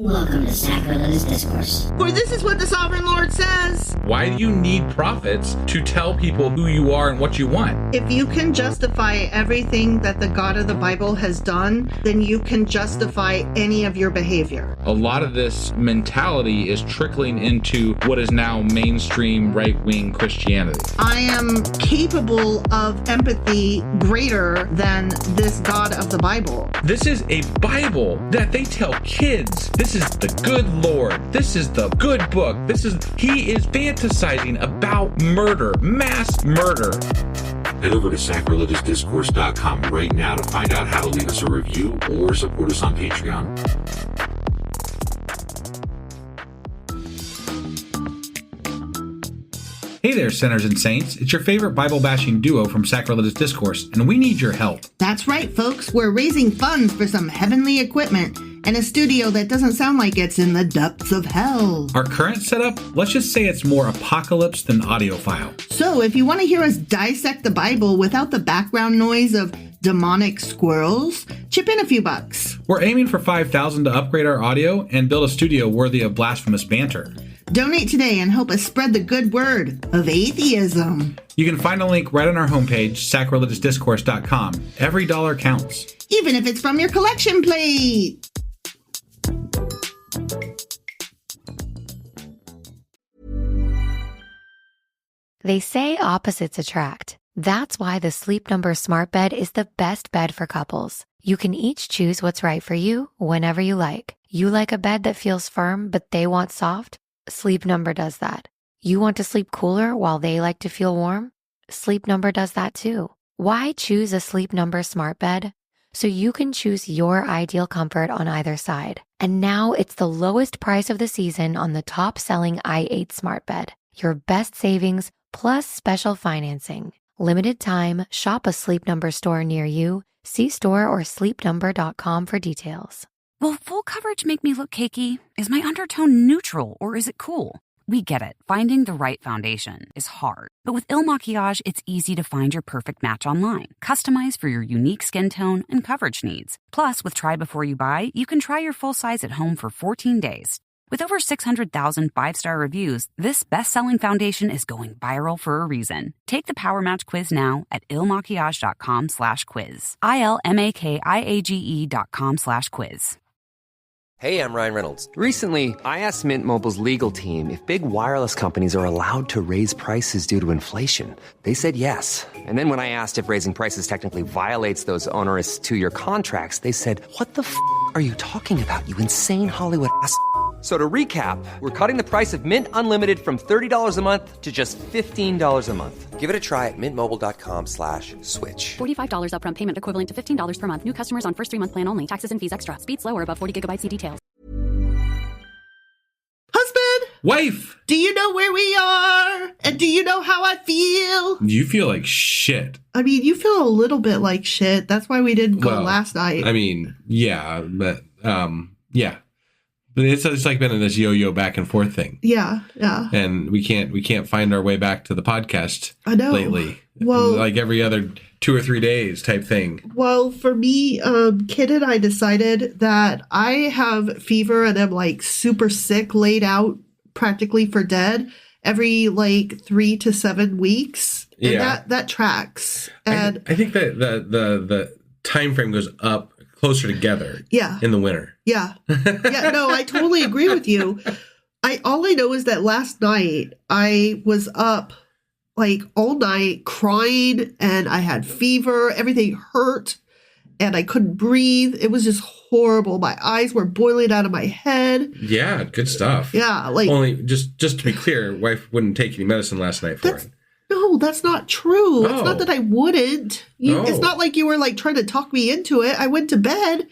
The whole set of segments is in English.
Welcome to Sacrilegious Discourse. For this is what the Sovereign Lord says. Why do you need prophets to tell people who you are and what you want? If you can justify everything that the God of the Bible has done, then you can justify any of your behavior. A lot of this mentality is trickling into what is now mainstream right-wing Christianity. I am capable of empathy greater than this God of the Bible. This is a Bible that they tell kids. This is the good Lord. This is the good book. He is fantasizing about murder, mass murder. Head over to sacrilegiousdiscourse.com right now to find out how to leave us a review or support us on Patreon. Hey there, sinners and saints. It's your favorite Bible-bashing duo from Sacrilegious Discourse, and we need your help. That's right, folks. We're raising funds for some heavenly equipment and a studio that doesn't sound like it's in the depths of hell. Our current setup, let's just say it's more apocalypse than audiophile. So if you want to hear us dissect the Bible without the background noise of demonic squirrels, chip in a few bucks. We're aiming for $5,000 to upgrade our audio and build a studio worthy of blasphemous banter. Donate today and help us spread the good word of atheism. You can find a link right on our homepage, sacrilegiousdiscourse.com. Every dollar counts. Even if it's from your collection plate. They say opposites attract. That's why the Sleep Number Smart Bed is the best bed for couples. You can each choose what's right for you whenever you like. You like a bed that feels firm, but they want soft? Sleep Number does that. You want to sleep cooler while they like to feel warm? Sleep Number does that too. Why choose a Sleep Number Smart Bed? So you can choose your ideal comfort on either side. And now it's the lowest price of the season on the top-selling i8 Smart Bed. Your best savings plus special financing. Limited time, shop a Sleep Number store near you. See store or sleepnumber.com for details. Will full coverage make me look cakey? Is my undertone neutral or is it cool? We get it. Finding the right foundation is hard. But with Il Maquillage, it's easy to find your perfect match online, customized for your unique skin tone and coverage needs. Plus, with Try Before You Buy, you can try your full size at home for 14 days. With over 600,000 five-star reviews, this best-selling foundation is going viral for a reason. Take the Power Match quiz now at ilmaquillage.com/quiz. ilmakiage.com/quiz. Hey, I'm Ryan Reynolds. Recently, I asked Mint Mobile's legal team if big wireless companies are allowed to raise prices due to inflation. They said yes. And then when I asked if raising prices technically violates those onerous two-year contracts, they said, "What the f*** are you talking about, you insane Hollywood ass?" So to recap, we're cutting the price of Mint Unlimited from $30 a month to just $15 a month. Give it a try at mintmobile.com/switch. $45 upfront payment equivalent to $15 per month. New customers on first 3-month plan only. Taxes and fees extra. Speed slower above 40 gigabytes. See details. Husband! Wife! Do you know where we are? And do you know how I feel? You feel like shit. I mean, you feel a little bit like shit. That's why we didn't go last night. I mean, yeah, but, yeah. But it's like been in this yo-yo back and forth thing. Yeah. And we can't find our way back to the podcast lately. Well, like every other 2 or 3 days type thing. Well, for me, Kid and I decided that I have fever and I'm like super sick, laid out practically for dead every like 3 to 7 weeks. And Yeah. that tracks. And I think that the time frame goes up closer together. Yeah. In the winter. Yeah. Yeah, no, I totally agree with you. All I know is that last night I was up like all night crying and I had fever. Everything hurt and I couldn't breathe. It was just horrible. My eyes were boiling out of my head. Yeah, good stuff. Yeah, like only just to be clear, wife wouldn't take any medicine last night for it. No, that's not true. It's not that I wouldn't. It's Oh. not like you were like trying to talk me into it. I went to bed.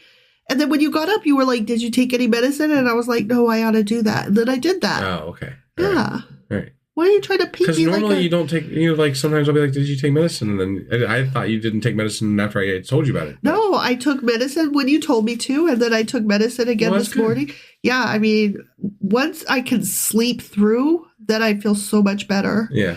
And then when you got up, you were like, did you take any medicine? And I was like, no, I ought to do that. And then I did that. Oh, okay. Yeah. All right. Why are you trying to peek Because me normally like you don't take, like sometimes I'll be like, did you take medicine? And then I thought you didn't take medicine after I told you about it. No, I took medicine when you told me to. And then I took medicine again this morning. Yeah, I mean, once I can sleep through, then I feel so much better. Yeah.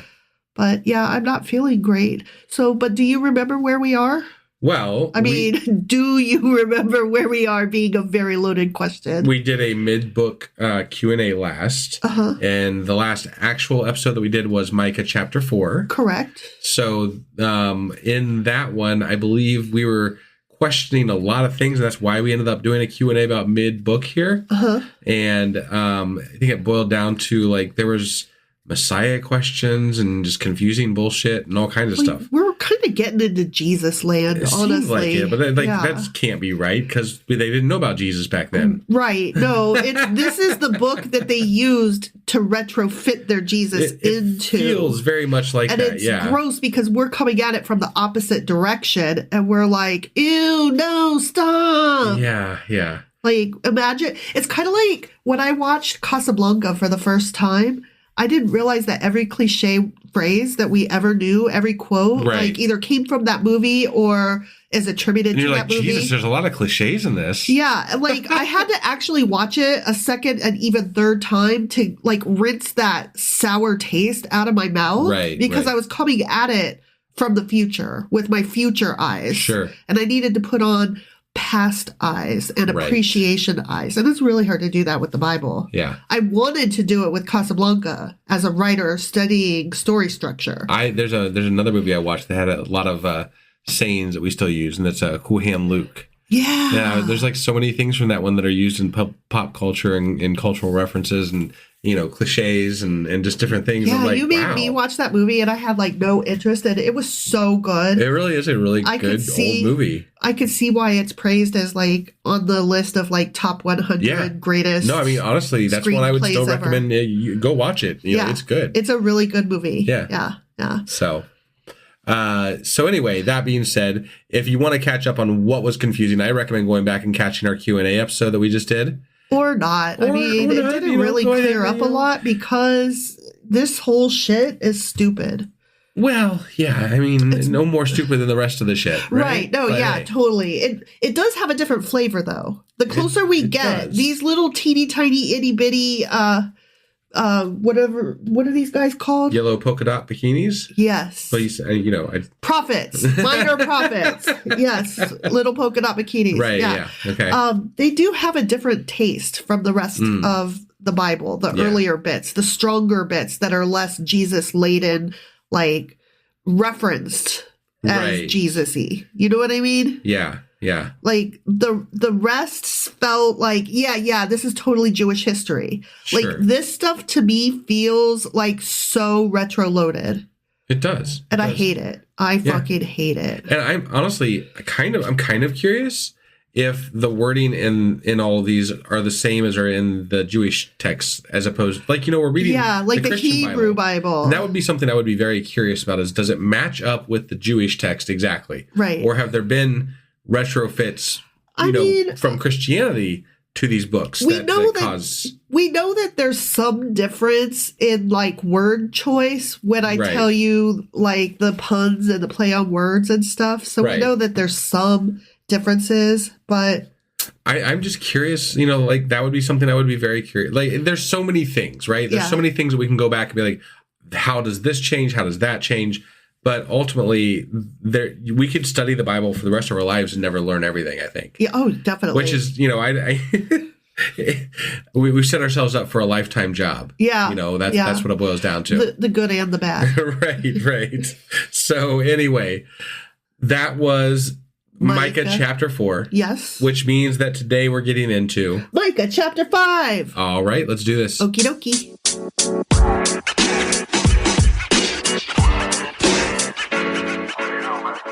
But yeah, I'm not feeling great. So, but do you remember where we are? Well, I mean, do you remember where we are being a very loaded question? we did a mid-book Q&A last, and the last actual episode that we did was Micah chapter 4. Correct. So in that one, I believe we were questioning a lot of things, and that's why we ended up doing a Q&A about mid-book here. And I think it boiled down to, like, there was Messiah questions and just confusing bullshit and all kinds of stuff. We're kind of getting into Jesus land, It honestly. seems like it, but that can't be right because they didn't know about Jesus back then. Right. No, this is the book that they used to retrofit their Jesus into. It feels very much like and that, it's gross because we're coming at it from the opposite direction and we're like, ew, no, stop. Yeah. Like, imagine, it's kind of like when I watched Casablanca for the first time, I didn't realize that every cliche phrase that we ever knew, every quote, like either came from that movie or is attributed to that movie. And you're like, Jesus, there's a lot of cliches in this. Yeah. Like I had to actually watch it a second and even third time to like rinse that sour taste out of my mouth. Because I was coming at it from the future with my future eyes. Sure. And I needed to put on past eyes and appreciation eyes. And it's really hard to do that with the Bible. Yeah. I wanted to do it with Casablanca as a writer studying story structure. There's another movie I watched that had a lot of sayings that we still use, and that's Kuham Luke. Yeah. There's like so many things from that one that are used in pop culture and cultural references and, you know, cliches and just different things. Yeah, like, you made me watch that movie and I had like no interest in it. It was so good. It really is a really good old movie. I could see why it's praised as like on the list of like top 100 greatest. No, I mean, honestly, that's one I would still recommend. You go watch it. You know, it's good. It's a really good movie. Yeah. Yeah. So anyway, that being said, if you want to catch up on what was confusing, I recommend going back and catching our Q&A episode that we just did. Or not. I mean, it didn't really clear up a lot because this whole shit is stupid. Well, yeah. I mean, it's no more stupid than the rest of the shit. Right. No, yeah, totally. It does have a different flavor, though. The closer we get, these little teeny tiny itty bitty what are these guys called? Yellow polka dot bikinis? Yes. But prophets. Minor prophets. Yes. Little polka dot bikinis. Right, yeah. Okay. They do have a different taste from the rest of the Bible, the earlier bits, the stronger bits that are less Jesus laden, like referenced as Jesus-y. You know what I mean? Yeah. Yeah. Like the rest felt like, this is totally Jewish history. Sure. Like this stuff to me feels like so retro loaded. It does. And I hate it. I fucking hate it. And I'm honestly kind of curious if the wording in all of these are the same as are in the Jewish texts, as opposed, like, you know, we're reading like the Hebrew Bible. And that would be something I would be very curious about, is does it match up with the Jewish text exactly? Right. Or have there been retrofits, from Christianity to these books? We know that there's some difference in like word choice when I tell you like the puns and the play on words and stuff. So we know that there's some differences, but I'm just curious, like that would be something I would be very curious. Like there's so many things, right? There's so many things that we can go back and be like, how does this change? How does that change? But ultimately, we could study the Bible for the rest of our lives and never learn everything, I think. Yeah, oh, definitely. Which is, we set ourselves up for a lifetime job. Yeah. That's what it boils down to. The good and the bad. Right. So anyway, that was Micah chapter 4. Yes. Which means that today we're getting into Micah chapter 5. All right, let's do this. Okie dokie.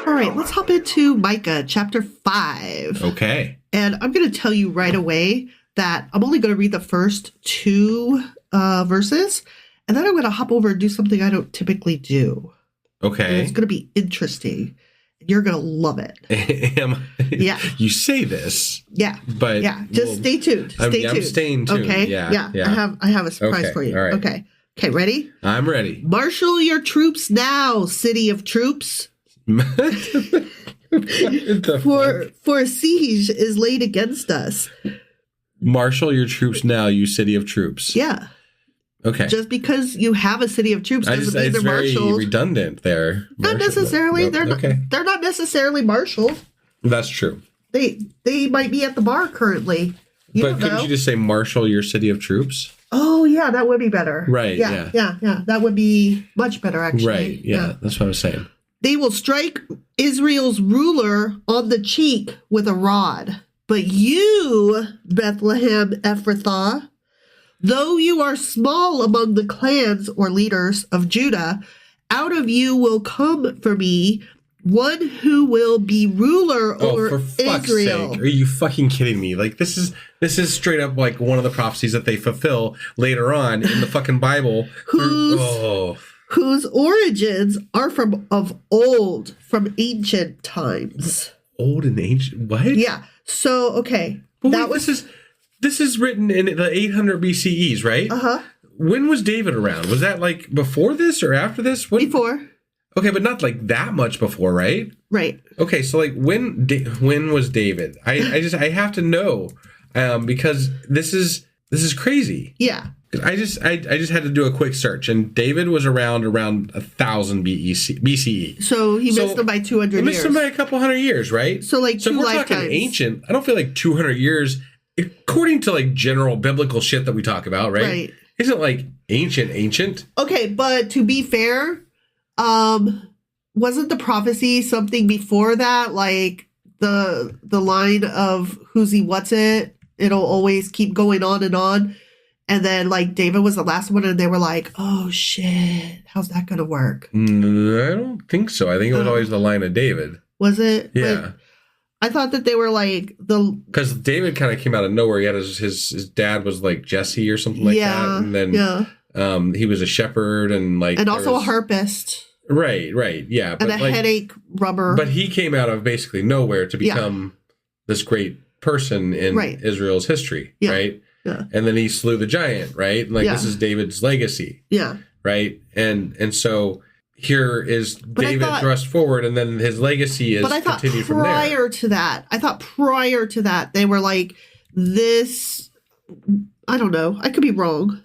All right, let's hop into Micah chapter 5. Okay. And I'm going to tell you right away that I'm only going to read the first 2 verses, and then I'm going to hop over and do something I don't typically do. Okay. And it's going to be interesting. You're going to love it. Yeah. You say this. Yeah. But just stay tuned. Stay tuned. I'm staying tuned. Okay. Yeah. I have a surprise for you. All right. Okay, ready? I'm ready. Marshal your troops now, city of troops. For a siege is laid against us. Marshal your troops now, you city of troops. Yeah. Okay. Just because you have a city of troops doesn't mean they're marshaled. It's very redundant there. Not necessarily. Nope. They're not necessarily marshaled. That's true. They might be at the bar currently. But couldn't you just say marshal your city of troops? Oh, yeah, that would be better. Right, Yeah. That would be much better, actually. Right, yeah. That's what I was saying. They will strike Israel's ruler on the cheek with a rod. But you, Bethlehem Ephrathah, though you are small among the clans or leaders of Judah, out of you will come for me one who will be ruler over for fuck's Israel. sake. Are you fucking kidding me? Like, this is straight up like one of the prophecies that they fulfill later on in the fucking Bible. Whose origins are from ancient times. Old and ancient? What? Yeah. So, okay. But wait, this is written in the 800 BCEs, right? Uh-huh. When was David around? Was that like before this or after this? Before. Okay, but not like that much before, right? Right. Okay, so like when was David? I have to know because this is crazy. Yeah. I just had to do a quick search, and David was around 1000 BCE. So he missed them by 200 years. He missed them by a couple hundred years, right? So like so two if we're lifetimes. talking ancient, I don't feel like 200 years, according to like general biblical shit that we talk about, right? Right. Isn't like ancient. Okay, but to be fair, wasn't the prophecy something before that? Like the line of who's he, what's it? It'll always keep going on and on. And then like David was the last one and they were like, oh shit, how's that going to work? I don't think so. I think it was always the line of David. Was it? Yeah. Like, I thought that they were like because David kind of came out of nowhere. He had his dad was like Jesse or something like that. And then he was a shepherd and like. And also a harpist. Right. Yeah. And a headache rubber. But he came out of basically nowhere to become this great person in Israel's history. Yeah. Right. Yeah. And then he slew the giant. Right. Like this is David's legacy. Yeah. Right. And so here is David thrust forward, and then his legacy is continued from there. I thought prior to that, they were like this. I don't know. I could be wrong.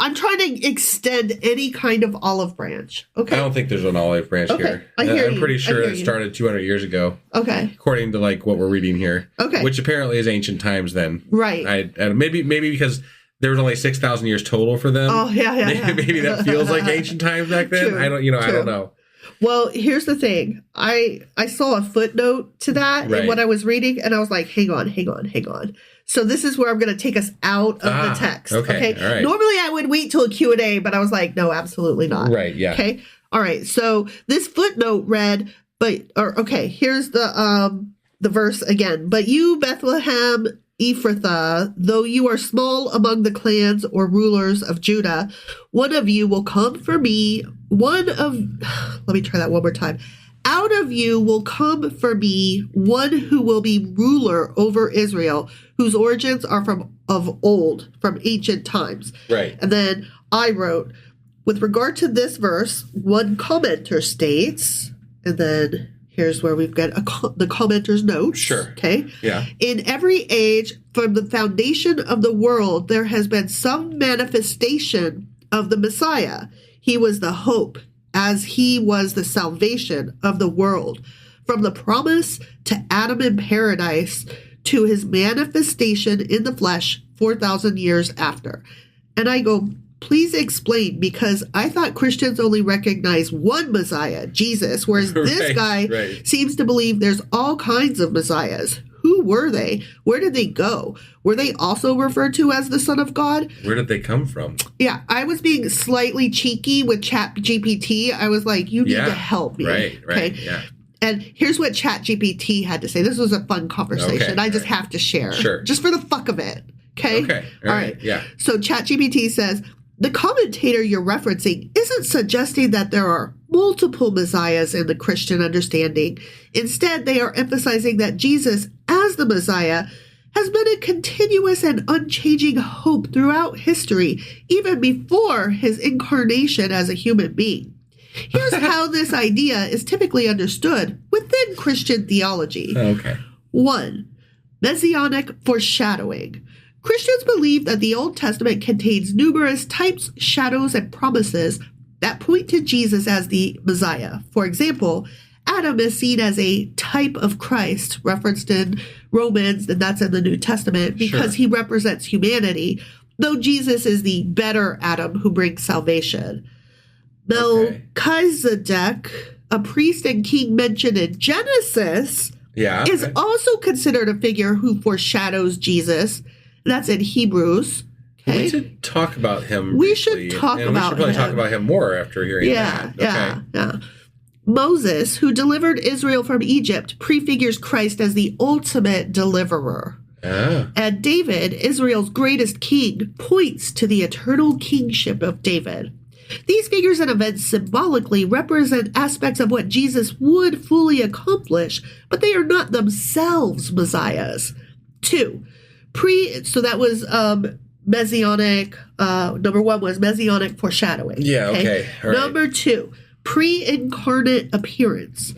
I'm trying to extend any kind of olive branch. Okay. I don't think there's an olive branch here. I'm pretty sure it started 200 years ago. Okay. According to like what we're reading here. Okay. Which apparently is ancient times then. Right. I maybe because there was only 6,000 years total for them. Oh yeah. Maybe that feels like ancient times back then. True, I don't know. Well, here's the thing. I saw a footnote to that in what I was reading, and I was like, hang on. So this is where I'm going to take us out of the text. Okay. All right. Normally I would wait till a Q&A, but I was like, no, absolutely not. Right. Yeah. Okay. All right. So this footnote read, here's the verse again. But you, Bethlehem Ephrathah, though you are small among the clans or rulers of Judah, one of you will come for me. Let me try that one more time. Out of you will come for me one who will be ruler over Israel, whose origins are from ancient times. Right. And then I wrote, with regard to this verse, one commenter states, and then here's where we've got the commenter's note. Sure. Okay. Yeah. In every age, from the foundation of the world, there has been some manifestation of the Messiah. He was the hope, as he was the salvation of the world. From the promise to Adam in paradise to his manifestation in the flesh 4,000 years after. And I go, please explain, because I thought Christians only recognize one Messiah, Jesus, whereas this guy seems to believe there's all kinds of Messiahs. Who were they? Where did they go? Were they also referred to as the Son of God? Where did they come from? Yeah, I was being slightly cheeky with ChatGPT. I was like, you need to help me. Right, okay? Yeah. And here's what ChatGPT had to say. This was a fun conversation. I just have to share. Sure. Just for the fuck of it. Okay? Okay. All right. Yeah. So ChatGPT says, the commentator you're referencing isn't suggesting that there are multiple messiahs in the Christian understanding. Instead, they are emphasizing that Jesus, as the Messiah, has been a continuous and unchanging hope throughout history, even before his incarnation as a human being. Here's how this idea is typically understood within Christian theology. Okay. 1. Messianic foreshadowing. Christians believe that the Old Testament contains numerous types, shadows, and promises that point to Jesus as the Messiah. For example, Adam is seen as a type of Christ, referenced in Romans, and that's in the New Testament, because he represents humanity, though Jesus is the better Adam who brings salvation. Melchizedek, a priest and king mentioned in Genesis, is also considered a figure who foreshadows Jesus. That's in Hebrews. Okay. We should talk about him. We should talk about him. We should probably talk about him more after hearing that. Yeah. Moses, who delivered Israel from Egypt, prefigures Christ as the ultimate deliverer. And David, Israel's greatest king, points to the eternal kingship of David. These figures and events symbolically represent aspects of what Jesus would fully accomplish, but they are not themselves messiahs. 2. So that was messianic. Number 1 was messianic foreshadowing. Yeah, okay. All right. Number 2, pre-incarnate appearance.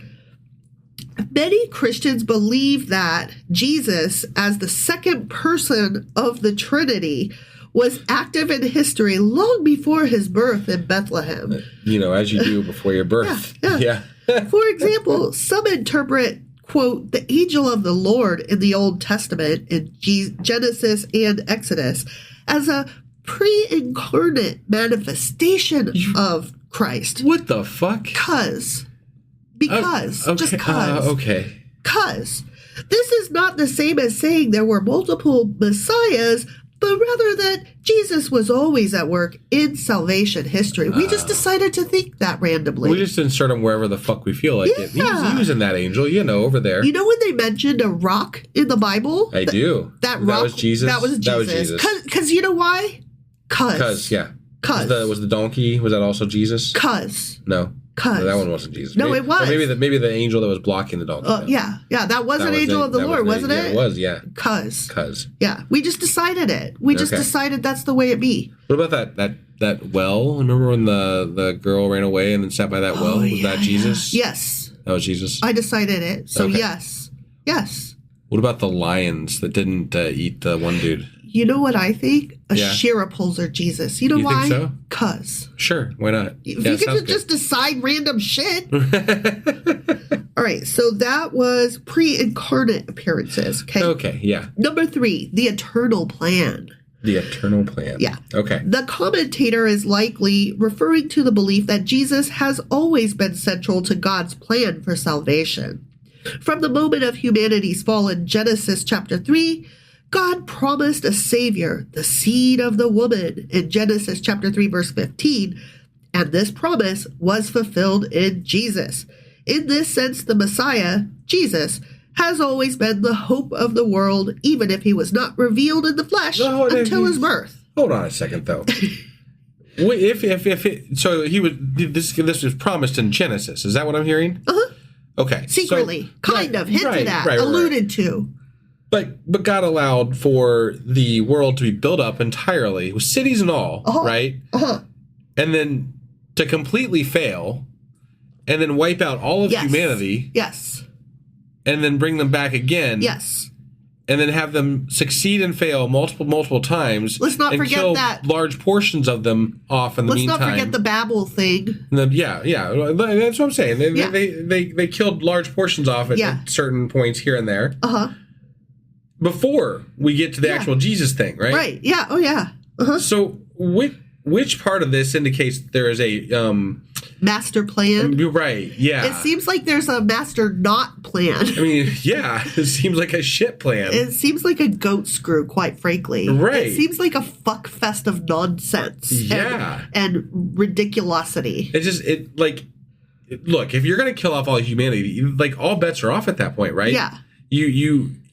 Many Christians believe that Jesus, as the second person of the Trinity, was active in history long before his birth in Bethlehem. As you do before your birth. Yeah. For example, some interpret, quote, the angel of the Lord in the Old Testament in Genesis and Exodus as a pre-incarnate manifestation of Christ. What the fuck? Because. Okay. Because. This is not the same as saying there were multiple messiahs, but rather that Jesus was always at work in salvation history. We just decided to think that randomly. We just insert him wherever the fuck we feel like it. He was using that angel, over there. You know when they mentioned a rock in the Bible? I do. That rock. That was Jesus? That was Jesus. Because you know why? Because, Was the donkey, was that also Jesus? No. No, that one wasn't Jesus. No, it was. Maybe the angel that was blocking the donkey. Yeah, that was an angel of the Lord, wasn't it? Yeah, it was, yeah. Cause. Yeah, we just decided it. We just decided that's the way it be. What about that well? Remember when the girl ran away and then sat by that well? Was that Jesus? Yes. That was Jesus? I decided it. So yes. What about the lions that didn't eat the one dude? You know what I think? Shira pulls are Jesus. You know why? Think so? Cause. Sure, why not? If you could just decide random shit. All right, so that was pre-incarnate appearances. Okay, yeah. Number 3, the eternal plan. The eternal plan. Yeah. Okay. The commentator is likely referring to the belief that Jesus has always been central to God's plan for salvation. From the moment of humanity's fall in Genesis chapter 3, God promised a Savior, the seed of the woman, in Genesis chapter 3, verse 15, and this promise was fulfilled in Jesus. In this sense, the Messiah, Jesus, has always been the hope of the world, even if he was not revealed in the flesh until his birth. Hold on a second, though. So he was this was promised in Genesis. Is that what I'm hearing? Okay. Secretly, hinted at, alluded to. But God allowed for the world to be built up entirely, with cities and all, right? And then to completely fail, and then wipe out all of humanity. Yes. And then bring them back again. Yes. And then have them succeed and fail multiple times. Let's not and forget kill that. Large portions of them off in the meantime. Let's not forget the Babel thing. Yeah. That's what I'm saying. They killed large portions off at certain points here and there. Before we get to the actual Jesus thing, right? Right. Yeah. Oh, yeah. So which part of this indicates there is a master plan? Right. Yeah. It seems like there's a master not plan. I mean, yeah. It seems like a shit plan. It seems like a goat screw, quite frankly. Right. It seems like a fuck fest of nonsense. Yeah. And ridiculosity. It's just look, if you're gonna kill off all humanity, all bets are off at that point, right? Yeah.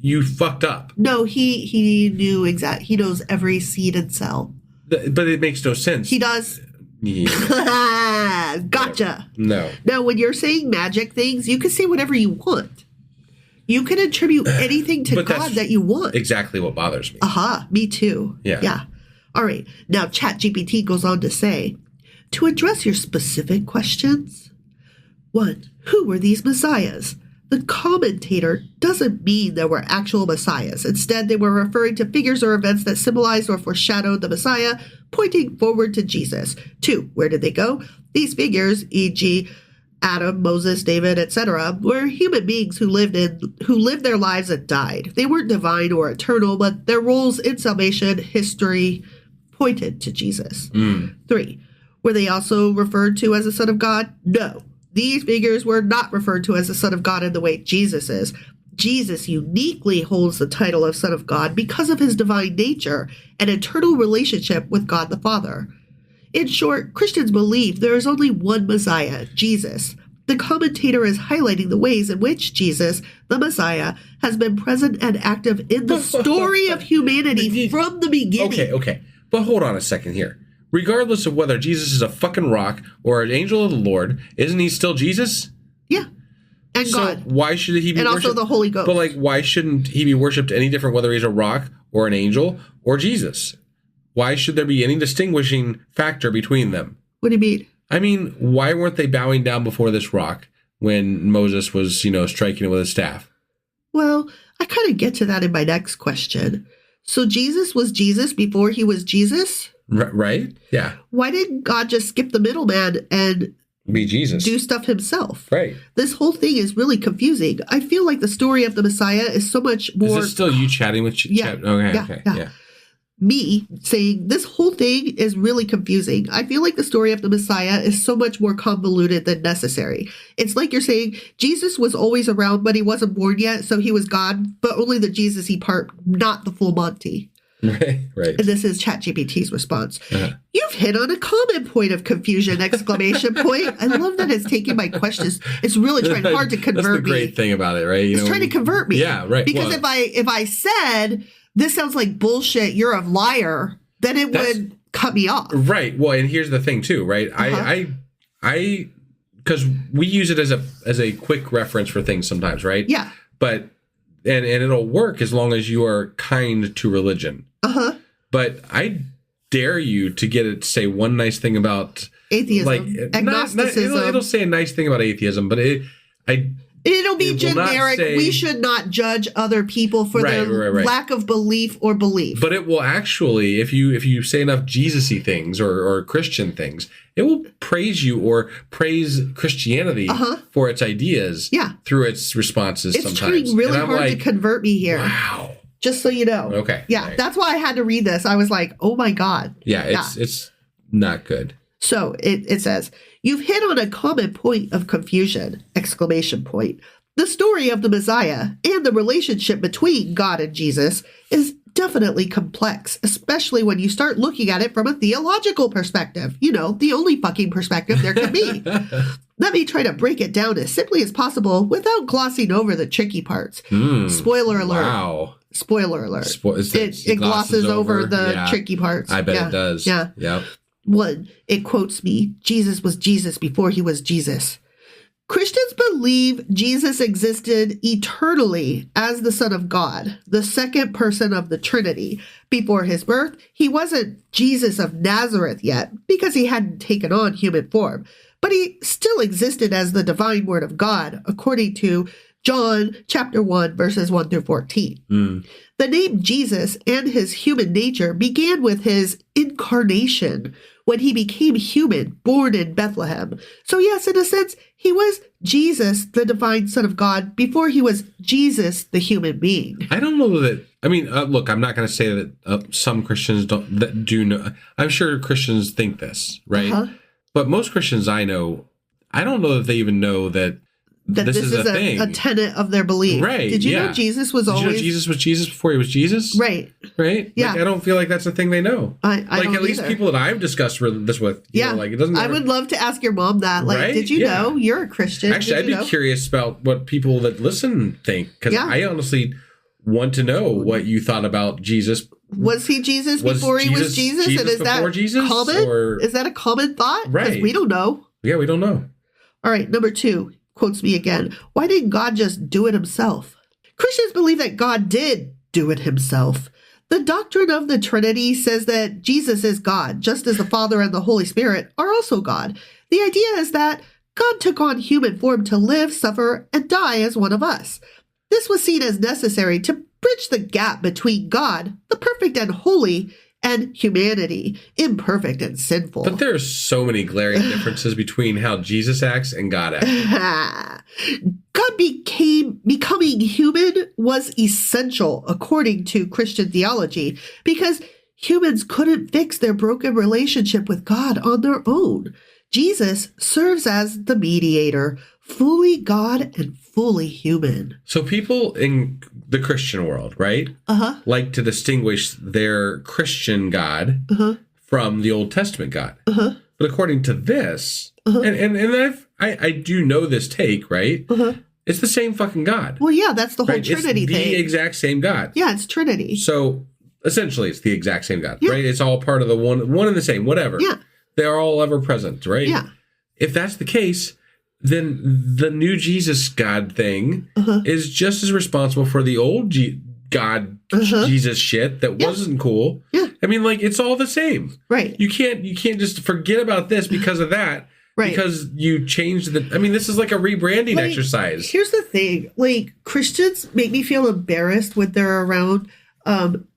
You fucked up. No, he knew exactly. He knows every seed and cell. But it makes no sense. He does. Yeah. Gotcha. No. Now, when you're saying magic things, you can say whatever you want. You can attribute anything to God that you want. Exactly what bothers me. Me too. Yeah. All right. Now, ChatGPT goes on to say, to address your specific questions, 1. Who were these messiahs? The commentator doesn't mean there were actual messiahs. Instead, they were referring to figures or events that symbolized or foreshadowed the Messiah, pointing forward to Jesus. 2. Where did they go? These figures, e.g., Adam, Moses, David, etc., were human beings who lived their lives and died. They weren't divine or eternal, but their roles in salvation history pointed to Jesus. 3. Were they also referred to as the Son of God? No. These figures were not referred to as the Son of God in the way Jesus is. Jesus uniquely holds the title of Son of God because of his divine nature and eternal relationship with God the Father. In short, Christians believe there is only one Messiah, Jesus. The commentator is highlighting the ways in which Jesus, the Messiah, has been present and active in the story of humanity from the beginning. Okay. But hold on a second here. Regardless of whether Jesus is a fucking rock or an angel of the Lord, isn't he still Jesus? Yeah. And so God. Why should he be and worshipped? Also the Holy Ghost. But why shouldn't he be worshipped any different whether he's a rock or an angel or Jesus? Why should there be any distinguishing factor between them? What do you mean? I mean, why weren't they bowing down before this rock when Moses was, striking it with his staff? Well, I kind of get to that in my next question. So Jesus was Jesus before he was Jesus? Right? Yeah. Why didn't God just skip the middleman and be Jesus? Do stuff himself? Right. This whole thing is really confusing. I feel like the story of the Messiah is so much more... Is this still you chatting with Chat? Okay. Yeah. Me saying this whole thing is really confusing. I feel like the story of the Messiah is so much more convoluted than necessary. It's like you're saying Jesus was always around, but he wasn't born yet, so he was God, but only the Jesus-y part, not the full Monty. Right. And this is ChatGPT's response. You've hit on a common point of confusion, exclamation point. I love that it's taking my questions. It's really trying hard to convert me. That's the great thing about it, right? It's trying to convert me. Yeah, right. Because if I said, this sounds like bullshit, you're a liar, then it would cut me off. Right. Well, and here's the thing too, right? I because we use it as a quick reference for things sometimes, right? Yeah. But and it'll work as long as you are kind to religion. But I dare you to get it to say one nice thing about atheism, agnosticism. It'll say a nice thing about atheism, but it'll be generic. We should not judge other people for their lack of belief or belief. But it will actually, if you say enough Jesus-y things or Christian things, it will praise you or praise Christianity for its ideas through its responses sometimes. It's trying really hard to convert me here. Wow. Just so you know. Okay. Yeah, right. That's why I had to read this. I was like, oh my God. Yeah, it's not good. So it says, you've hit on a common point of confusion, exclamation point. The story of the Messiah and the relationship between God and Jesus is definitely complex, especially when you start looking at it from a theological perspective. The only fucking perspective there can be. Let me try to break it down as simply as possible without glossing over the tricky parts. Spoiler alert. Wow. Spoiler alert. It glosses over the tricky parts. I bet it does. Yeah. Yep. 1, it quotes me, Jesus was Jesus before he was Jesus. Christians believe Jesus existed eternally as the Son of God, the second person of the Trinity. Before his birth, he wasn't Jesus of Nazareth yet because he hadn't taken on human form, but he still existed as the divine word of God, according to John chapter 1, verses 1 through 14. The name Jesus and his human nature began with his incarnation when he became human, born in Bethlehem. So yes, in a sense, he was Jesus, the divine Son of God, before he was Jesus, the human being. I don't know that. I mean, look, I'm not going to say that some Christians do know. I'm sure Christians think this, right? But most Christians I know, I don't know that they even know that this is a thing. A tenet of their belief. Right. Did you know Jesus was always... Did you know Jesus was Jesus before he was Jesus? Right. Right? Yeah. I don't feel like that's a thing they know. I don't at least either. people that I've discussed this with. It doesn't matter. I would love to ask your mom that. Did you know you're a Christian? Actually, I'd be curious about what people that listen think. Because I honestly want to know what you thought about Jesus. Was he Jesus before he was Jesus? And is that Jesus, common? Is that a common thought? Right. We don't know. Yeah, we don't know. All right, number 2. Quotes me again. Why didn't God just do it himself? Christians believe that God did do it himself. The doctrine of the Trinity says that Jesus is God, just as the Father and the Holy Spirit are also God. The idea is that God took on human form to live, suffer, and die as one of us. This was seen as necessary to bridge the gap between God, the perfect and holy, and humanity, imperfect and sinful. But there are so many glaring differences between how Jesus acts and God acts. God becoming human was essential, according to Christian theology, because humans couldn't fix their broken relationship with God on their own. Jesus serves as the mediator, fully God and fully human. So people in the Christian world, right, like to distinguish their Christian God from the Old Testament God. But according to this, and I do know this take, right? It's the same fucking God. Well, yeah, that's the whole right? Trinity it's thing. the exact same God. Yeah, it's Trinity. So essentially, it's the exact same God, right? It's all part of the one and the same, whatever. Yeah. They are all ever present, right? Yeah. If that's the case, then the new Jesus God thing is just as responsible for the old God Jesus shit that wasn't cool. Yeah. I mean, like, it's all the same. Right. You can't just forget about this because of that. Right. Because you changed this is like a rebranding exercise. Here's the thing. Like, Christians make me feel embarrassed when they're around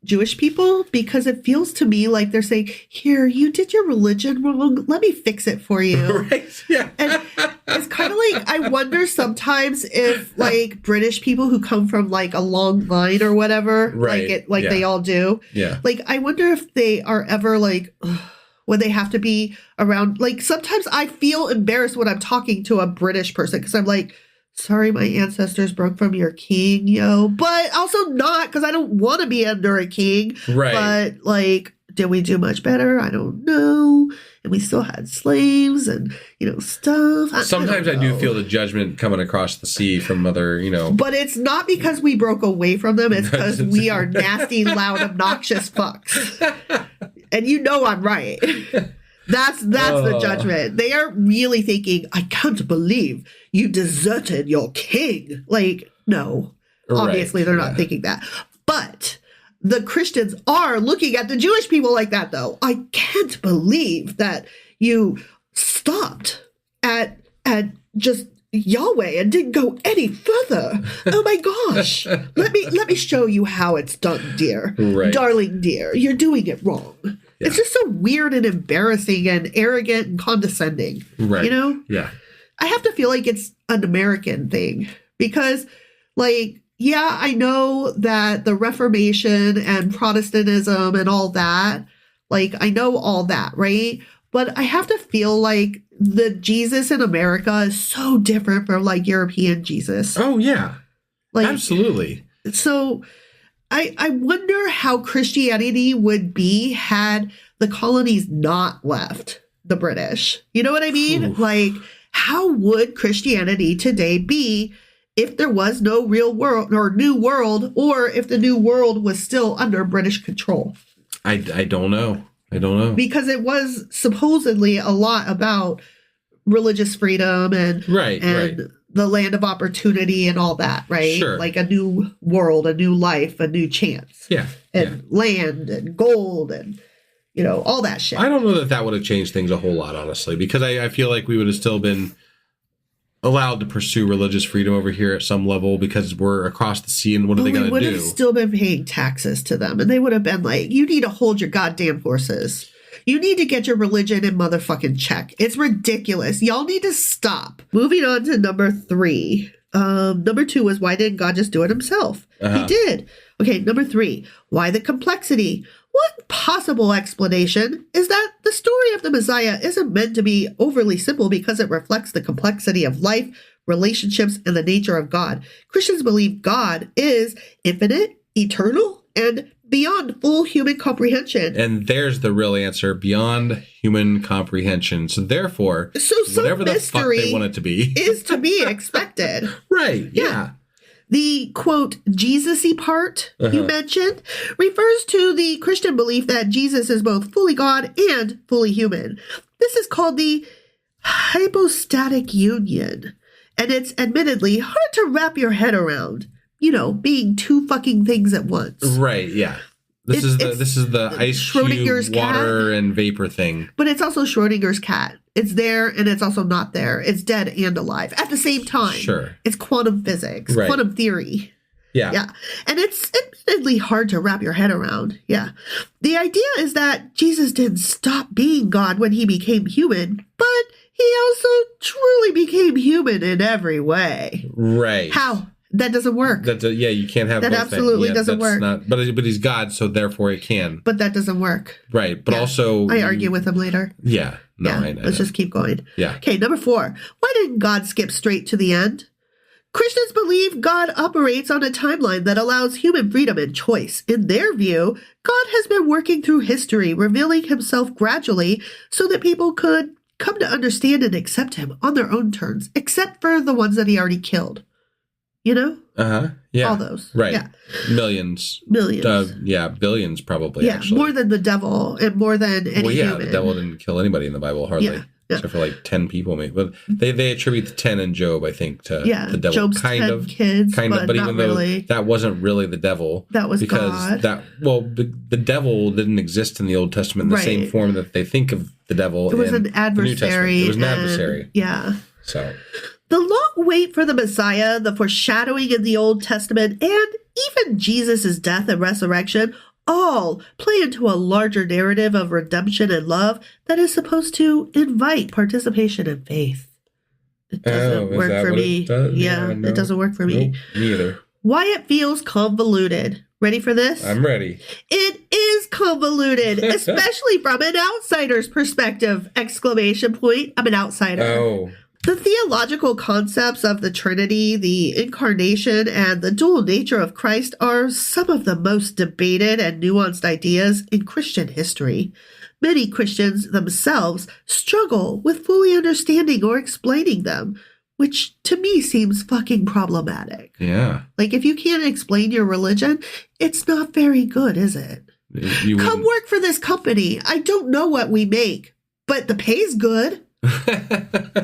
Jewish people, because it feels to me like they're saying, here, you did your religion wrong. Let me fix it for you. Right. Yeah. And it's kind of like, I wonder sometimes if like British people who come from like a long line or whatever, right. They all do. Yeah. Like, I wonder if they are ever like, when they have to be around, like, sometimes I feel embarrassed when I'm talking to a British person because I'm like, sorry, my ancestors broke from your king, yo. But also not, because I don't want to be under a king. Right. But, like, did we do much better? I don't know. And we still had slaves and, stuff. Sometimes I do feel the judgment coming across the sea from other, But it's not because we broke away from them. It's because we are nasty, loud, obnoxious fucks. And I'm right. That's the judgment. They are really thinking, I can't believe you deserted your king. Like, no. Obviously, they're not thinking that. But the Christians are looking at the Jewish people like that, though. I can't believe that you stopped at just Yahweh and didn't go any further. Oh my gosh. Let me show you how it's done, dear. Right. Darling dear, you're doing it wrong. Yeah. It's just so weird and embarrassing and arrogant and condescending. Right. Yeah. I have to feel like it's an American thing because, like, yeah, I know that the Reformation and Protestantism and all that, like, I know all that, right? But I have to feel like the Jesus in America is so different from, like, European Jesus. Oh, yeah. Like, absolutely. So I wonder how Christianity would be had the colonies not left the British. You know what I mean? Oof. Like, how would Christianity today be if there was no real world or new world, or if the new world was still under British control? I don't know. I don't know. Because it was supposedly a lot about religious freedom and the land of opportunity and all that, right? Sure. Like a new world, a new life, a new chance. Yeah. And land and gold and, all that shit. I don't know that would have changed things a whole lot, honestly, because I feel like we would have still been allowed to pursue religious freedom over here at some level because we're across the sea, and what are they going to do? We would have still been paying taxes to them, and they would have been like, you need to hold your goddamn horses. You need to get your religion in motherfucking check. It's ridiculous. Y'all need to stop. Moving on to number 3. Number 2 was, why didn't God just do it himself? He did. Okay, number 3, why the complexity? One possible explanation is that the story of the Messiah isn't meant to be overly simple because it reflects the complexity of life, relationships, and the nature of God. Christians believe God is infinite, eternal, and beyond full human comprehension. And there's the real answer, beyond human comprehension. So therefore, whatever the fuck they want it to be is to be expected. Right, yeah. The, quote, Jesus-y part you mentioned refers to the Christian belief that Jesus is both fully God and fully human. This is called the hypostatic union, and it's admittedly hard to wrap your head around, being two fucking things at once. Right, yeah. This is the ice Schrodinger's cube, water, cat. and vapor thing. But it's also Schrodinger's cat. It's there and it's also not there. It's dead and alive at the same time. Sure. It's quantum physics, Right. quantum theory. Yeah. Yeah. And it's admittedly hard to wrap your head around. Yeah. The idea is that Jesus didn't stop being God when he became human, but he also truly became human in every way. Right. How? That doesn't work. Yeah, you can't have That both absolutely things. doesn't work. But he's God, so therefore it can. But that doesn't work. Right. But Yeah. also... I argue with him later. Yeah. No, yeah. I know. Let's just keep going. Yeah. Okay, number 4. Why didn't God skip straight to the end? Christians believe God operates on a timeline that allows human freedom and choice. In their view, God has been working through history, revealing himself gradually so that people could come to understand and accept him on their own terms, except for the ones that he already killed. You know? Uh-huh. Yeah. All those. Right. Yeah. Millions. Yeah, billions probably, yeah, actually. more than the devil and more than any human. The devil didn't kill anybody in the Bible, hardly. Yeah. Yeah. Except for like 10 people, maybe. But they attribute the 10 in Job, I think, to the devil. Job's 10 kids, but but not even though really. That wasn't really the devil. That was God. The devil didn't exist in the Old Testament in the same form that they think of the devil. It was in an adversary. The New Testament. It was an adversary. Yeah. So the long wait for the Messiah, the foreshadowing in the Old Testament, and even Jesus' death and resurrection all play into a larger narrative of redemption and love that is supposed to invite participation and faith. It doesn't work for me. It doesn't work for me. Me either. Why it feels convoluted. Ready for this? I'm ready. It is convoluted, especially from an outsider's perspective! ! I'm an outsider. Oh. The theological concepts of the Trinity, the Incarnation, and the dual nature of Christ are some of the most debated and nuanced ideas in Christian history. Many Christians themselves struggle with fully understanding or explaining them, which to me seems fucking problematic. Yeah. Like, if you can't explain your religion, it's not very good, is it? Come work for this company. I don't know what we make, but the pay's good.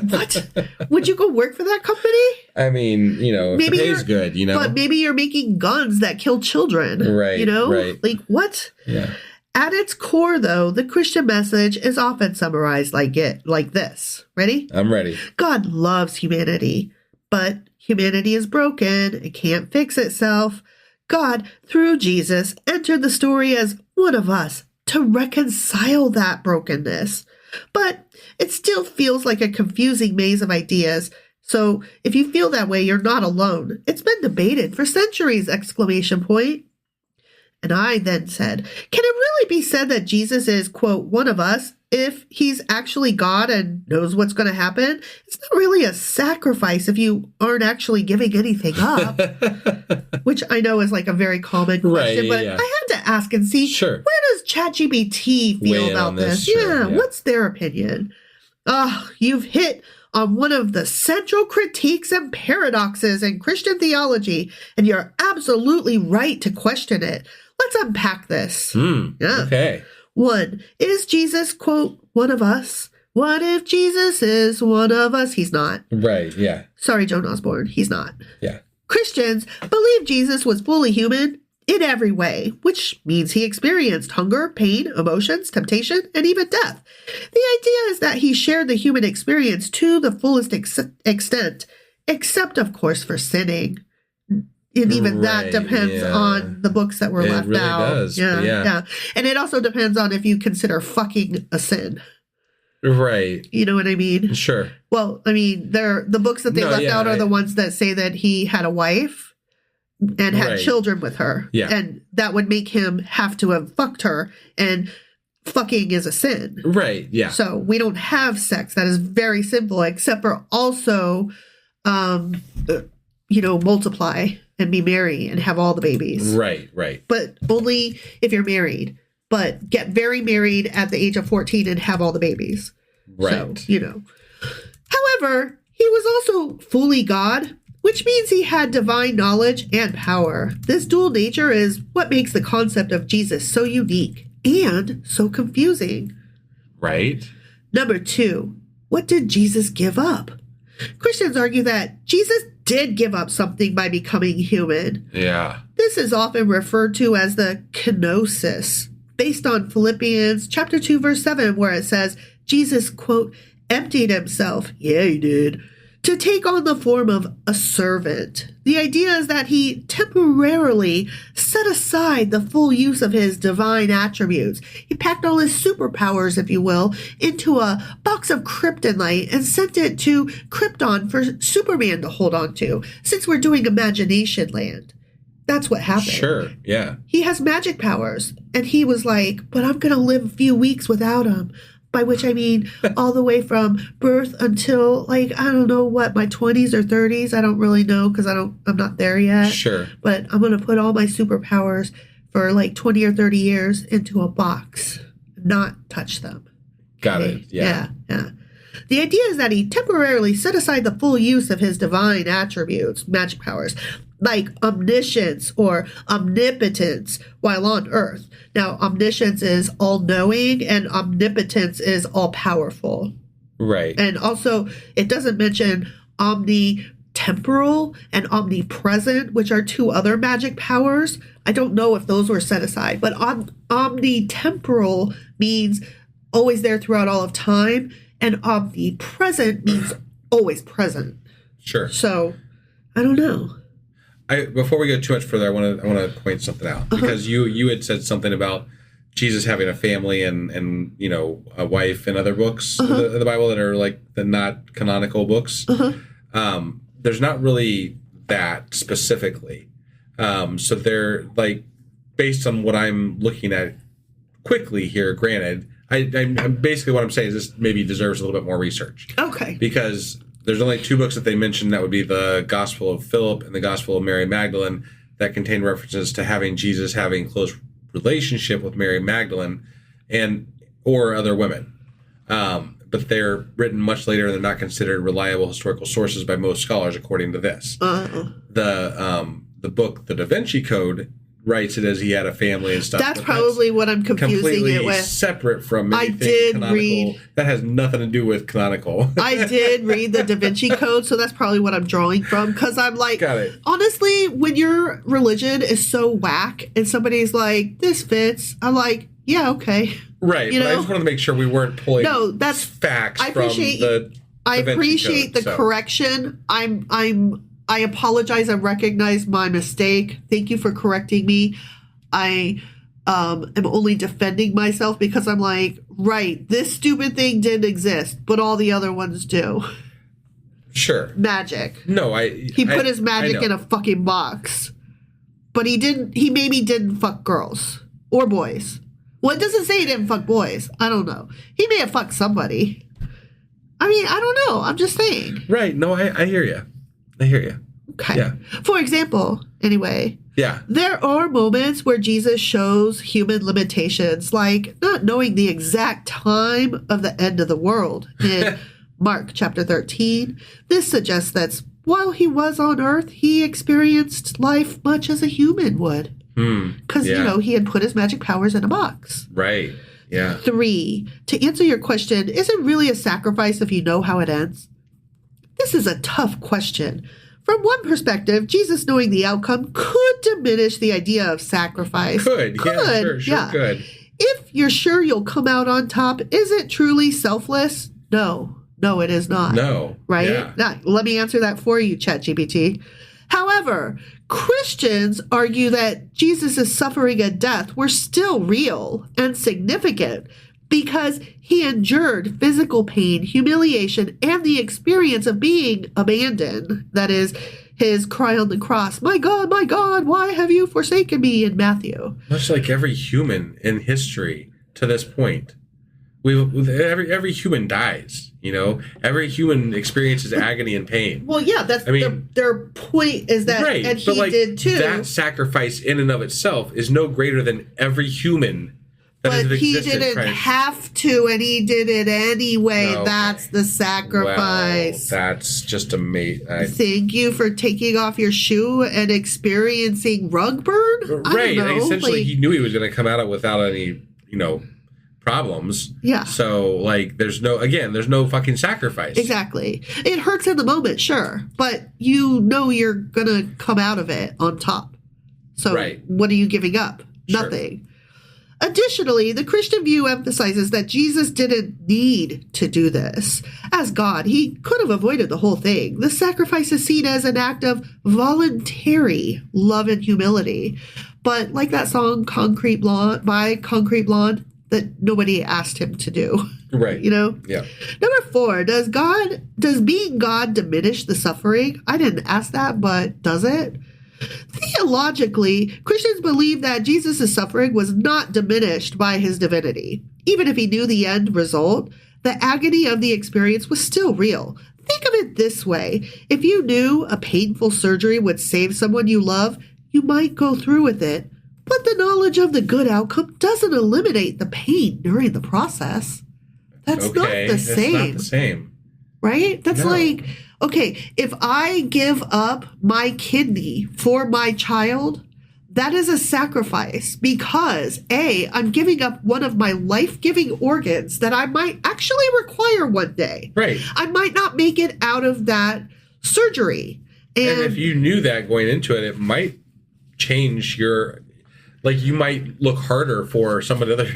What? Would you go work for that company? I mean, if the pay's good, But maybe you're making guns that kill children. Right. Right. Like, what? Yeah. At its core, though, the Christian message is often summarized like this. Ready? I'm ready. God loves humanity, but humanity is broken. It can't fix itself. God, through Jesus, entered the story as one of us to reconcile that brokenness. But it still feels like a confusing maze of ideas. So if you feel that way, you're not alone. It's been debated for centuries! And I then said, can it really be said that Jesus is, quote, one of us if he's actually God and knows what's going to happen? It's not really a sacrifice if you aren't actually giving anything up. Which I know is like a very common question, but I had to ask and see, where does ChatGPT feel about this? What's their opinion? You've hit on one of the central critiques and paradoxes in Christian theology, and you're absolutely right to question it. Let's unpack this. Okay. 1. Is Jesus, quote, one of us? What if Jesus is one of us? He's not. Right, yeah. Sorry, Joan Osborne. He's not. Yeah. Christians believe Jesus was fully human in every way, which means he experienced hunger, pain, emotions, temptation, and even death. The idea is that he shared the human experience to the fullest extent, except, of course, for sinning. And even that depends on the books that were left really out. Does, yeah. And it also depends on if you consider fucking a sin. Right. You know what I mean? Sure. Well, I mean, the books that they left out are the ones that say that he had a wife and had children with her. Yeah. And that would make him have to have fucked her. And fucking is a sin. Right, yeah. So we don't have sex. That is very simple, except for also, multiply and be married and have all the babies. Right. But only if you're married. But get very married at the age of 14 and have all the babies. Right. So, However, he was also fully God, which means he had divine knowledge and power. This dual nature is what makes the concept of Jesus so unique and so confusing. Right. Number 2, what did Jesus give up? Christians argue that Jesus did give up something by becoming human. Yeah. This is often referred to as the kenosis, based on Philippians chapter 2, verse 7, where it says, Jesus, quote, emptied himself. Yeah, he did. To take on the form of a servant. The idea is that he temporarily set aside the full use of his divine attributes. He packed all his superpowers, if you will, into a box of kryptonite and sent it to Krypton for Superman to hold on to, since we're doing Imagination Land. That's what happened. Sure, yeah. He has magic powers, and he was like, but I'm going to live a few weeks without him. By which I mean all the way from birth until, like, I don't know what, my 20s or 30s. I don't really know because I'm not there yet. Sure. But I'm going to put all my superpowers for like 20 or 30 years into a box, not touch them. Got it. Yeah. Yeah. The idea is that he temporarily set aside the full use of his divine attributes, magic powers, like omniscience or omnipotence while on earth. Now, omniscience is all-knowing and omnipotence is all-powerful. Right. And also, it doesn't mention omnitemporal and omnipresent, which are two other magic powers. I don't know if those were set aside, but omnitemporal means always there throughout all of time, and omnipresent means always present. Sure. So, I don't know. Before we go too much further, I want to point something out because you had said something about Jesus having a family and you know, a wife in other books of the Bible that are like the not canonical books. There's not really that specifically. So they're like, based on what I'm looking at quickly here, granted, I'm basically what I'm saying is this maybe deserves a little bit more research. Okay. Because there's only two books that they mentioned. That would be the Gospel of Philip and the Gospel of Mary Magdalene that contain references to having Jesus having close relationship with Mary Magdalene or other women. But they're written much later and they're not considered reliable historical sources by most scholars, according to this. The book, The Da Vinci Code, writes it as he had a family and stuff. That's probably what I'm confusing it with. Separate from anything I did canonical. read That has nothing to do with canonical. I did read the Da Vinci Code, so that's probably what I'm drawing from. Because I'm like, Got it. Honestly, when your religion is so whack and somebody's like, this fits, I'm like, yeah, okay. Right. You but know? I just wanted to make sure we weren't pulling that's facts I from appreciate, the I Da Vinci appreciate Code, the correction. I apologize. I recognize my mistake. Thank you for correcting me. I am only defending myself because I'm like, right, this stupid thing didn't exist, but all the other ones do. Sure. Magic. No, he put his magic in a fucking box. But he maybe didn't fuck girls or boys. Well, it doesn't say he didn't fuck boys. I don't know. He may have fucked somebody. I mean, I don't know. I'm just saying. Right. No, I hear you. I hear you. Okay. Yeah. For example, anyway. Yeah. There are moments where Jesus shows human limitations, like not knowing the exact time of the end of the world in Mark chapter 13. This suggests that while he was on earth, he experienced life much as a human would. Because, you know, he had put his magic powers in a box. Right. Yeah. 3, to answer your question, is it really a sacrifice if you know how it ends? This is a tough question. From one perspective, Jesus knowing the outcome could diminish the idea of sacrifice. Could. Yeah, sure could. If you're sure you'll come out on top, is it truly selfless? No, it is not. No. Right? Yeah. Now, let me answer that for you, ChatGPT. However, Christians argue that Jesus' suffering and death were still real and significant because he endured physical pain, humiliation, and the experience of being abandoned. That is, his cry on the cross, my God, why have you forsaken me, in Matthew. Much like every human in history to this point. Every human dies, you know? Every human experiences agony and pain. Well, yeah, that's their point is that, right, and he did too. That sacrifice in and of itself is no greater than every human that has But he existed. didn't have to, and he did it anyway. No. That's the sacrifice. Well, that's just amazing. Thank you for taking off your shoe and experiencing rug burn? Right. I don't know. Essentially, he knew he was going to come out without any, problems. Yeah. So, like, there's no fucking sacrifice. Exactly. It hurts in the moment, sure, but you know you're going to come out of it on top. So what are you giving up? Sure. Nothing. Additionally, the Christian view emphasizes that Jesus didn't need to do this. As God, he could have avoided the whole thing. The sacrifice is seen as an act of voluntary love and humility. But like that song Concrete Blonde, that nobody asked him to do. Right. You know? Yeah. Number 4, does being God diminish the suffering? I didn't ask that, but does it? Theologically, Christians believe that Jesus' suffering was not diminished by his divinity. Even if he knew the end result, the agony of the experience was still real. Think of it this way. If you knew a painful surgery would save someone you love, you might go through with it. But the knowledge of the good outcome doesn't eliminate the pain during the process. That's not the same. That's not the same. Right? That's No. like, okay, if I give up my kidney for my child, that is a sacrifice because A, I'm giving up one of my life-giving organs that I might actually require one day. Right. I might not make it out of that surgery. And if you knew that going into it, it might change your, like, you might look harder for somebody else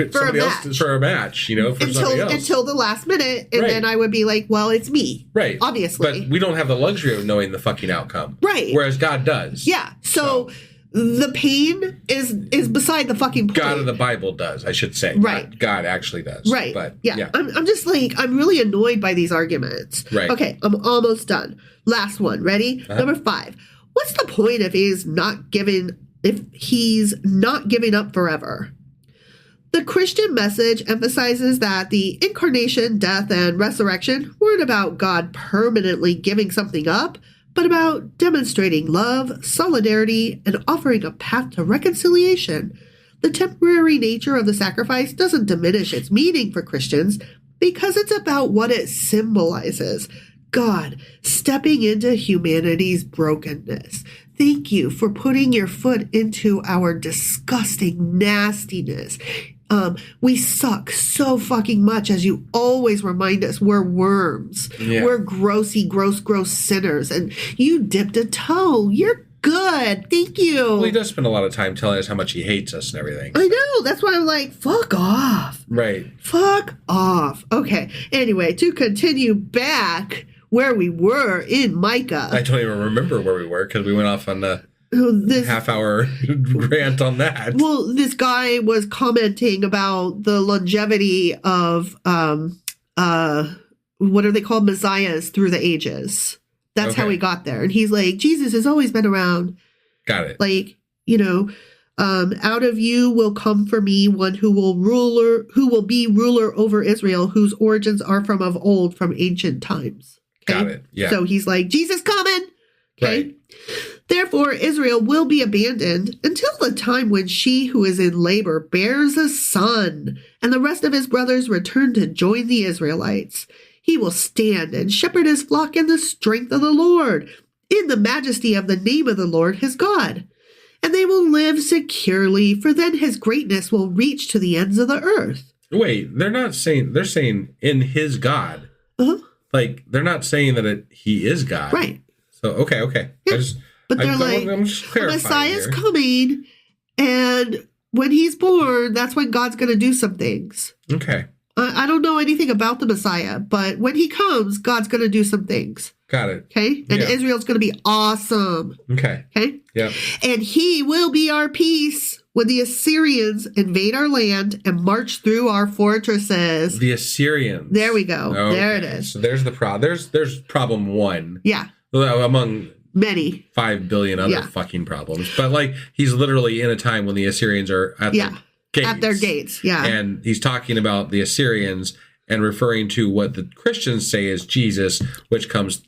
for a match, you know, for somebody else. Until the last minute, and Right. then I would be like, well, it's me. Right. Obviously. But we don't have the luxury of knowing the fucking outcome. Right. Whereas God does. Yeah. So the pain is beside the fucking point. God of the Bible does, I should say. Right. Not God actually does. Right. But yeah. I'm just like, I'm really annoyed by these arguments. Right. Okay. I'm almost done. Last one. Ready? Number 5. What's the point if he's not giving up forever? The Christian message emphasizes that the incarnation, death, and resurrection weren't about God permanently giving something up, but about demonstrating love, solidarity, and offering a path to reconciliation. The temporary nature of the sacrifice doesn't diminish its meaning for Christians because it's about what it symbolizes. God stepping into humanity's brokenness. Thank you for putting your foot into our disgusting nastiness. We suck so fucking much, as you always remind us. We're worms. Yeah. We're gross sinners. And you dipped a toe. You're good. Thank you. Well, he does spend a lot of time telling us how much he hates us and everything. I know. That's why I'm like, fuck off. Right. Fuck off. Okay. Anyway, to continue back where we were in Micah. I don't even remember where we were because we went off on a half-hour rant on that. Well, this guy was commenting about the longevity of what are they called? Messiahs through the ages. That's how he got there. And he's like, Jesus has always been around. Got it. Like, you know, out of you will come for me one who will be ruler over Israel, whose origins are from of old, from ancient times. Okay? Got it. Yeah. So he's like, Jesus coming. Okay. Right. Therefore, Israel will be abandoned until the time when she who is in labor bears a son, and the rest of his brothers return to join the Israelites. He will stand and shepherd his flock in the strength of the Lord, in the majesty of the name of the Lord his God. And they will live securely, for then his greatness will reach to the ends of the earth. Wait, they're saying in his God. Uh-huh. Like, they're not saying that he is God. Right. So, okay. Yeah. But they're like, I'm just the clarifying Messiah's here. coming, and when he's born, that's when God's going to do some things. Okay. I don't know anything about the Messiah, but when he comes, God's going to do some things. Got it. Okay? And Yeah. Israel's going to be awesome. Okay. Okay? Yeah. And he will be our peace when the Assyrians invade our land and march through our fortresses. The Assyrians. There we go. Okay. There it is. So there's the problem. There's problem one. Yeah. Among Many. 5 billion other fucking problems. But, like, he's literally in a time when the Assyrians are at the gates. At their gates. Yeah. And he's talking about the Assyrians and referring to what the Christians say is Jesus, which comes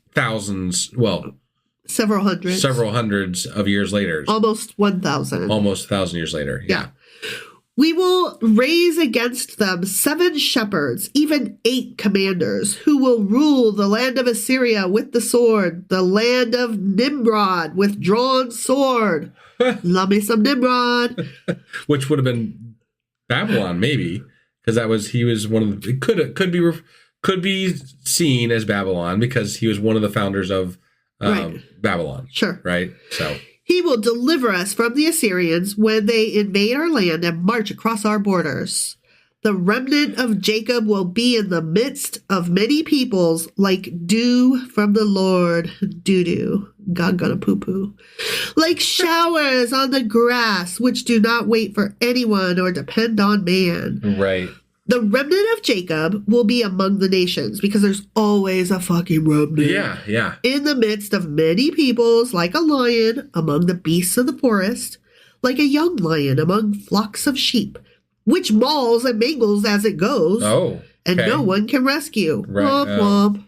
several hundreds of years later. Almost 1,000. Almost 1,000 years later. Yeah. We will raise against them 7 shepherds, even 8 commanders, who will rule the land of Assyria with the sword, the land of Nimrod with drawn sword. Love me some Nimrod. Which would have been Babylon, maybe, because he was one of the, it could be seen as Babylon because he was one of the founders of Babylon. Sure. Right? So he will deliver us from the Assyrians when they invade our land and march across our borders. The remnant of Jacob will be in the midst of many peoples like dew from the Lord. Doo-doo. God gonna poo-poo. Like showers on the grass, which do not wait for anyone or depend on man. Right. The remnant of Jacob will be among the nations because there's always a fucking remnant. Yeah. In the midst of many peoples, like a lion among the beasts of the forest, like a young lion among flocks of sheep, which mauls and mangles as it goes. Oh. And no one can rescue. Right. Womp womp.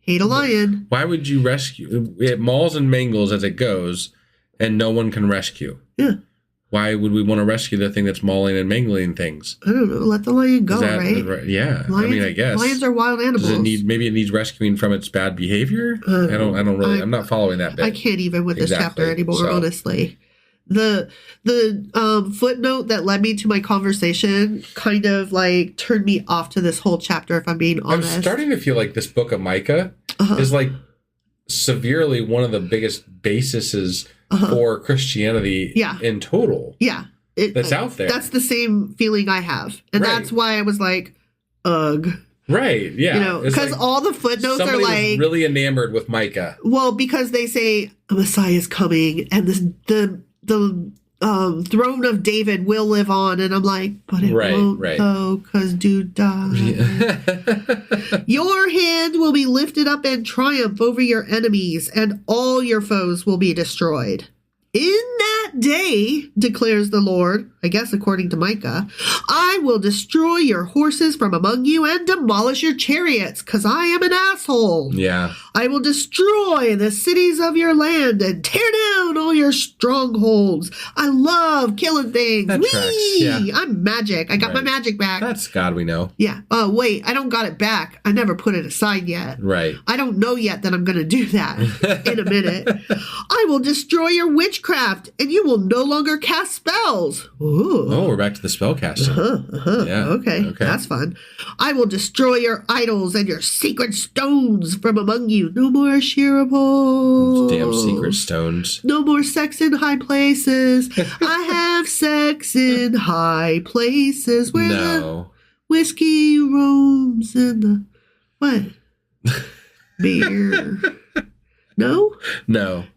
Hate a lion. Why would you rescue? It mauls and mangles as it goes, and no one can rescue. Yeah. Why would we want to rescue the thing that's mauling and mangling things? I don't know. Let the lion go, right? Yeah. Lions, I mean, I guess. Lions are wild animals. Maybe it needs rescuing from its bad behavior? I'm not following that bit. I can't even with this chapter anymore, honestly. The footnote that led me to my conversation kind of like turned me off to this whole chapter, if I'm being honest. I'm starting to feel like this book of Micah is like severely one of the biggest bases for Christianity in total. Yeah. That's out there. That's the same feeling I have. And that's why I was like, ugh. Right, yeah. You know, because like all the footnotes are like... was really enamored with Micah. Well, because they say a Messiah is coming and the throne of David will live on. And I'm like, but it won't though, because dude died. Yeah. Your hand will be lifted up in triumph over your enemies, and all your foes will be destroyed. In that day, declares the Lord, I guess according to Micah, I will destroy your horses from among you and demolish your chariots, because I am an asshole. Yeah. I will destroy the cities of your land and tear down all your strongholds. I love killing things. That tracks. Yeah. I'm magic. I got my magic back. That's God we know. Yeah. Oh, wait. I don't got it back. I never put it aside yet. Right. I don't know yet that I'm going to do that in a minute. I will destroy your witchcraft, and you will no longer cast spells. Ooh. Oh, we're back to the spell casting. Yeah. Okay. That's fun. I will destroy your idols and your sacred stones from among you. No more shearables. Damn secret stones. No more sex in high places. I have sex in high places where the whiskey roams in the what? Beer. No?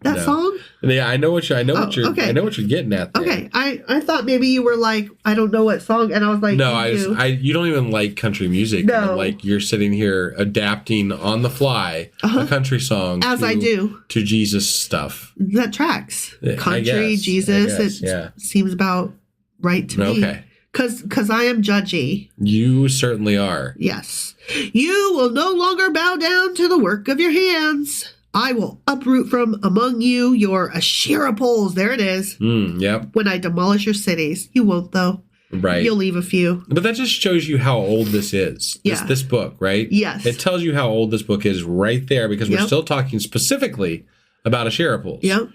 That song? Yeah, I know what you're getting at there. Okay. I thought maybe you were like, I don't know what song, and I was like, no, you don't even like country music. No. Like you're sitting here adapting on the fly a country song I do to Jesus stuff. That tracks. Yeah, country, Jesus, it seems about right to me. Okay. Because I am judgy. You certainly are. Yes. You will no longer bow down to the work of your hands. I will uproot from among you your Asherah poles. There it is. Yep. When I demolish your cities. You won't, though. Right. You'll leave a few. But that just shows you how old this is. This book, right? Yes. It tells you how old this book is right there because we're still talking specifically about Asherah poles. Yep.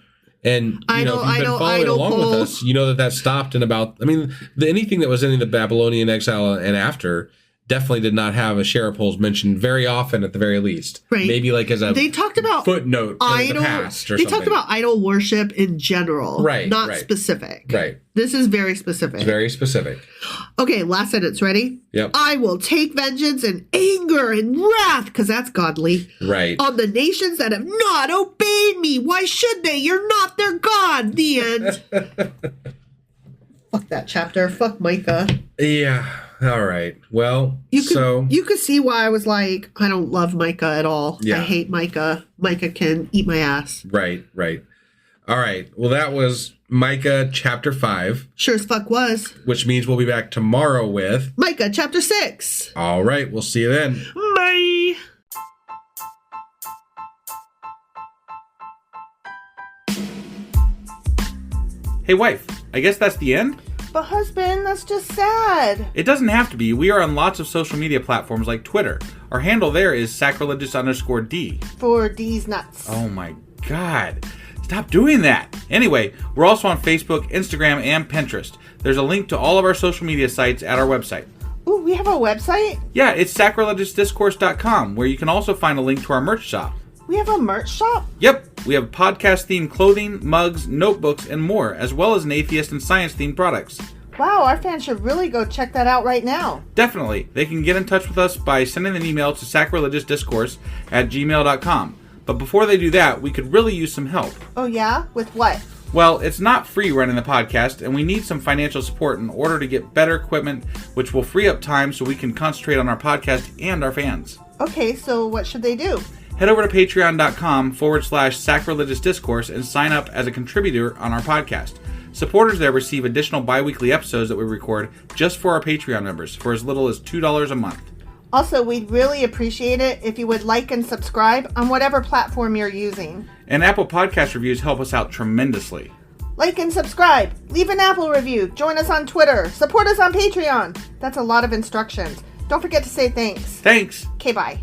And if you've been following along with us, you know that stopped in about, anything that was in the Babylonian exile and after definitely did not have Asherah poles mentioned very often at the very least. Right. Maybe like as a they talked about footnote in the past or They something. talked about idol worship in general. Right. Not specific. Right. This is very specific. It's very specific. Okay, last sentence. Ready? Yep. I will take vengeance and anger and wrath, because that's godly. Right. On the nations that have not obeyed me. Why should they? You're not their God. The end. Fuck that chapter. Fuck Micah. Yeah. All right. Well, you could see why I was like, I don't love Micah at all. Yeah. I hate Micah. Micah can eat my ass. Right. All right. Well, that was Micah chapter 5. Sure as fuck was. Which means we'll be back tomorrow with Micah chapter 6. All right. We'll see you then. Bye. Hey, wife. I guess that's the end? But husband, that's just sad. It doesn't have to be. We are on lots of social media platforms like Twitter. Our handle there is sacrilegious_D. For D's nuts. Oh my God. Stop doing that. Anyway, we're also on Facebook, Instagram, and Pinterest. There's a link to all of our social media sites at our website. Ooh, we have a website? Yeah, it's sacrilegiousdiscourse.com, where you can also find a link to our merch shop. We have a merch shop? Yep, we have podcast-themed clothing, mugs, notebooks, and more, as well as an atheist and science-themed products. Wow, our fans should really go check that out right now. Definitely. They can get in touch with us by sending an email to sacrilegiousdiscourse@gmail.com. But before they do that, we could really use some help. Oh yeah? With what? Well, it's not free running the podcast, and we need some financial support in order to get better equipment, which will free up time so we can concentrate on our podcast and our fans. Okay, so what should they do? Head over to patreon.com/sacrilegious discourse and sign up as a contributor on our podcast. Supporters there receive additional bi-weekly episodes that we record just for our Patreon members for as little as $2 a month. Also, we'd really appreciate it if you would like and subscribe on whatever platform you're using. And Apple Podcast reviews help us out tremendously. Like and subscribe. Leave an Apple review. Join us on Twitter. Support us on Patreon. That's a lot of instructions. Don't forget to say thanks. Thanks. Okay, bye.